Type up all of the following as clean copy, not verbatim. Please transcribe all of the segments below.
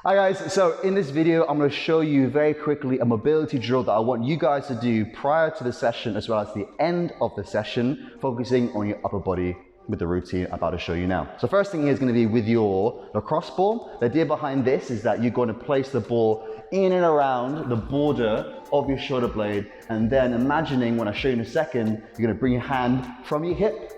Hi guys, so in this video I'm going to show you very quickly a mobility drill that I want you guys to do prior to the session as well as the end of the session, focusing on your upper body with the routine I'm about to show you now. So first thing here is going to be with your lacrosse ball. The idea behind this is that you're going to place the ball in and around the border of your shoulder blade, and then imagining, when I show you in a second, you're going to bring your hand from your hip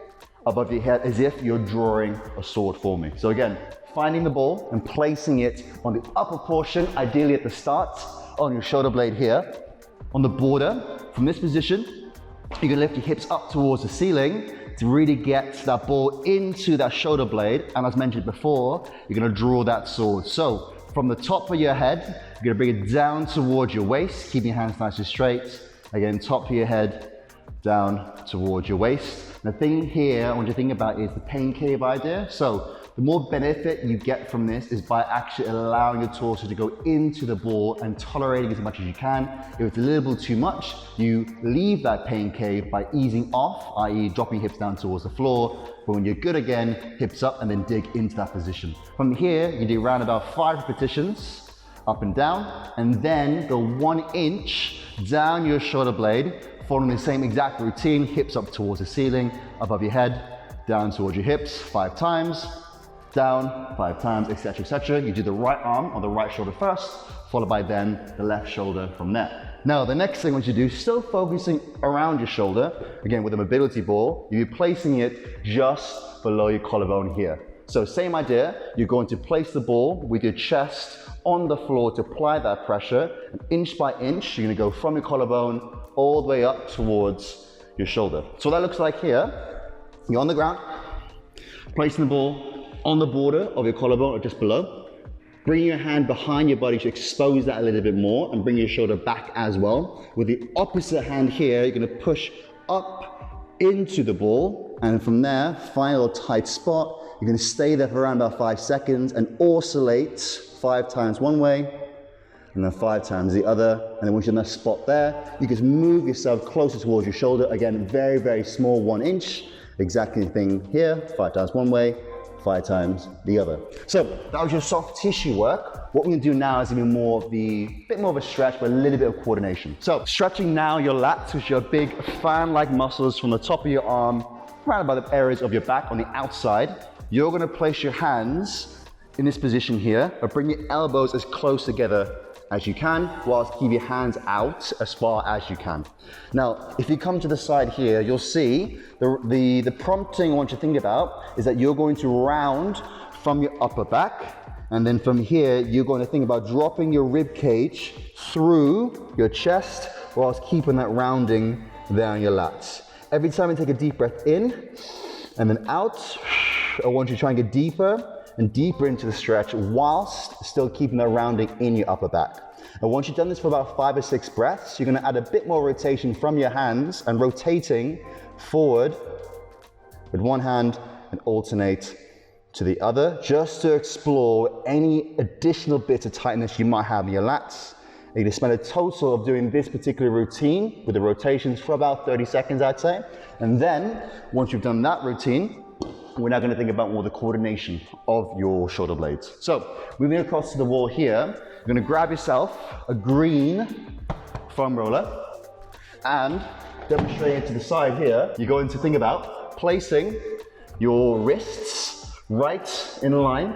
above your head as if you're drawing a sword for me. So again, finding the ball and placing it on the upper portion, ideally at the start, on your shoulder blade here. On the border, from this position, you're gonna lift your hips up towards the ceiling to really get that ball into that shoulder blade. And as mentioned before, you're gonna draw that sword. So from the top of your head, you're gonna bring it down towards your waist, keeping your hands nice and straight. Again, top of your head, down towards your waist. The thing here I want you to think about is the pain cave idea. So the more benefit you get from this is by actually allowing your torso to go into the ball and tolerating as much as you can. If it's a little bit too much, you leave that pain cave by easing off, i.e. dropping your hips down towards the floor. But when you're good again, hips up and then dig into that position. From here, you do around about 5 repetitions, up and down, and then go 1 inch down your shoulder blade, following the same exact routine, hips up towards the ceiling, above your head, down towards your hips, 5 times, down 5 times, etc., etc. You do the right arm on the right shoulder first, followed by then the left shoulder from there. Now, the next thing I want you to do, still focusing around your shoulder, again with a mobility ball, you're placing it just below your collarbone here. So same idea, you're going to place the ball with your chest on the floor to apply that pressure, and inch by inch, you're gonna go from your collarbone all the way up towards your shoulder. So what that looks like here, you're on the ground, placing the ball on the border of your collarbone or just below. Bring your hand behind your body to expose that a little bit more and bring your shoulder back as well. With the opposite hand here, you're gonna push up into the ball, and from there, find a little tight spot. You're gonna stay there for around about 5 seconds and oscillate 5 times one way, and then 5 times the other. And then once you're in that spot there, you just move yourself closer towards your shoulder. Again, very, very small, 1 inch. Exactly the thing here, 5 times one way, 5 times the other. So that was your soft tissue work. What we're gonna do now is even more of bit more of a stretch, but a little bit of coordination. So stretching now your lats, which are big fan-like muscles from the top of your arm, around about the areas of your back on the outside. You're gonna place your hands in this position here, but bring your elbows as close together as you can, whilst keep your hands out as far as you can. Now, if you come to the side here, you'll see the prompting I want you to think about is that you're going to round from your upper back, and then from here, you're going to think about dropping your rib cage through your chest, whilst keeping that rounding there on your lats. Every time you take a deep breath in, and then out, I want you to try and get deeper and deeper into the stretch whilst still keeping that rounding in your upper back. And once you've done this for about 5 or 6 breaths, you're gonna add a bit more rotation from your hands and rotating forward with one hand and alternate to the other, just to explore any additional bits of tightness you might have in your lats. You're gonna spend a total of doing this particular routine with the rotations for about 30 seconds, I'd say. And then, once you've done that routine, we're now going to think about more the coordination of your shoulder blades. So, moving across to the wall here, you're going to grab yourself a green foam roller, and demonstrating it to the side here, you're going to think about placing your wrists right in line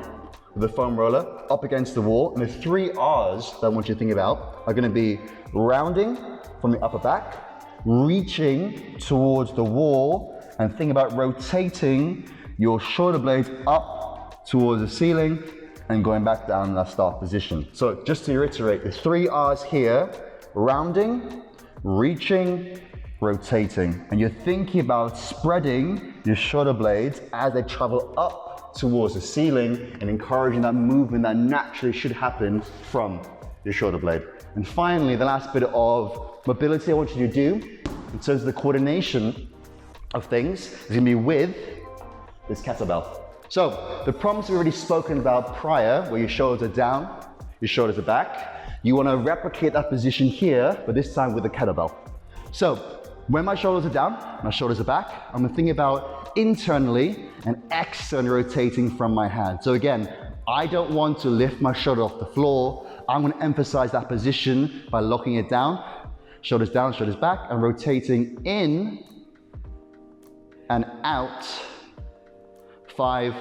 with the foam roller up against the wall. And the 3 R's that I want you to think about are going to be rounding from the upper back, reaching towards the wall, and think about rotating your shoulder blades up towards the ceiling and going back down in that start position. So just to reiterate, the 3 R's here: rounding, reaching, rotating. And you're thinking about spreading your shoulder blades as they travel up towards the ceiling and encouraging that movement that naturally should happen from your shoulder blade. And finally, the last bit of mobility I want you to do in terms of the coordination of things is gonna be with this kettlebell. So the prompts we've already spoken about prior, where your shoulders are down, your shoulders are back, you wanna replicate that position here, but this time with the kettlebell. So when my shoulders are down, my shoulders are back, I'm thinking about internally and externally rotating from my hand. So again, I don't want to lift my shoulder off the floor. I'm going to emphasize that position by locking it down, shoulders back, and rotating in and out 5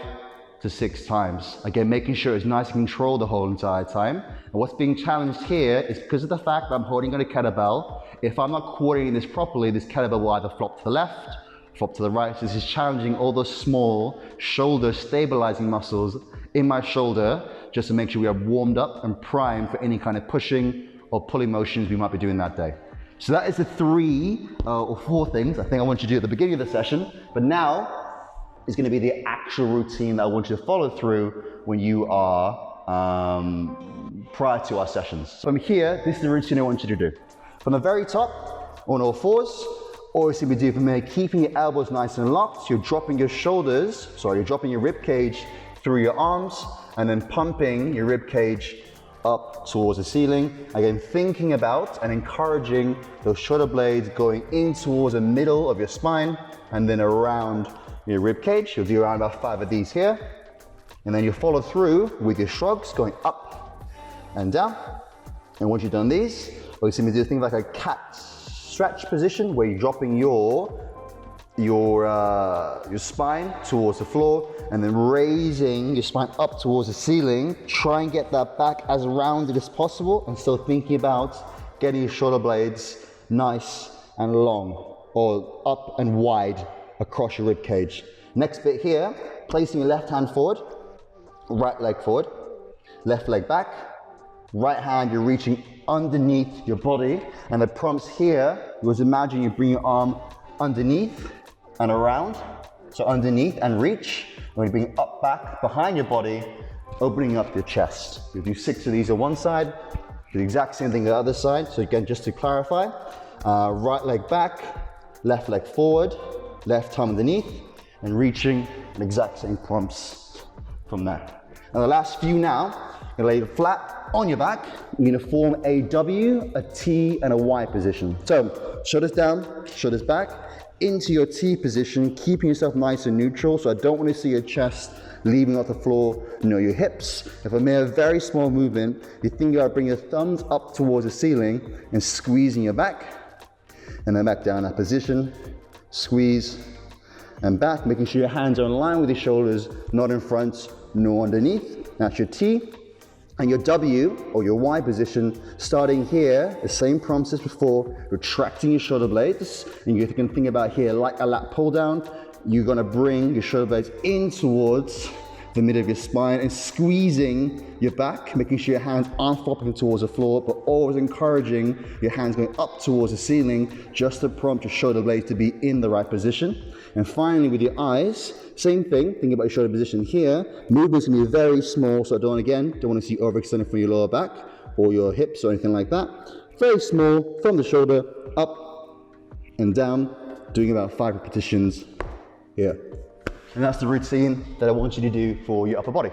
to 6 times. Again, making sure it's nice and controlled the whole entire time. And what's being challenged here is because of the fact that I'm holding on a kettlebell, if I'm not coordinating this properly, this kettlebell will either flop to the left, flop to the right. So this is challenging all those small shoulder stabilizing muscles in my shoulder, just to make sure we are warmed up and primed for any kind of pushing or pulling motions we might be doing that day. So that is the 3 or 4 things I think I want you to do at the beginning of the session, but now is going to be the actual routine that I want you to follow through when you are prior to our sessions. From here, this is the routine I want you to do. From the very top, on all fours, or it's going to be do from here, keeping your elbows nice and locked. So you're dropping your shoulders, you're dropping your rib cage through your arms, and then pumping your rib cage up towards the ceiling. Again, thinking about and encouraging those shoulder blades going in towards the middle of your spine and then around your rib cage. You'll do around about 5 of these here. And then you follow through with your shrugs going up and down. And once you've done these, we're going to do things like a cat stretch position where you're dropping your spine towards the floor and then raising your spine up towards the ceiling. Try and get that back as rounded as possible and still thinking about getting your shoulder blades nice and long or up and wide across your rib cage. Next bit here, placing your left hand forward, right leg forward, left leg back, right hand you're reaching underneath your body, and the prompts here was imagine you bring your arm underneath and around, so underneath and reach, and you bring up back behind your body, opening up your chest. You'll do 6 of these on one side, do the exact same thing on the other side. So again, just to clarify, right leg back, left leg forward, left arm underneath, and reaching, and exact same prompts from there. And the last few now, you're going to lay flat on your back. You're going to form a W, a T, and a Y position. So shoulders down, shoulders back, into your T position, keeping yourself nice and neutral. So I don't want to see your chest leaving off the floor, your hips. If I make a very small movement, you think about bringing your thumbs up towards the ceiling and squeezing your back, and then back down that position, squeeze, and back, making sure your hands are in line with your shoulders, not in front, nor underneath. That's your T. And your W or your Y position, starting here, the same prompts as before, retracting your shoulder blades. And you can think about here, like a lat pull down, you're gonna bring your shoulder blades in towards the middle of your spine and squeezing your back, making sure your hands aren't flopping towards the floor, but always encouraging your hands going up towards the ceiling, just to prompt your shoulder blades to be in the right position. And finally, with your eyes, same thing, think about your shoulder position here. Movement's gonna be very small, so don't want to see overextending from your lower back or your hips or anything like that. Very small, from the shoulder, up and down, doing about 5 repetitions here. And that's the routine that I want you to do for your upper body.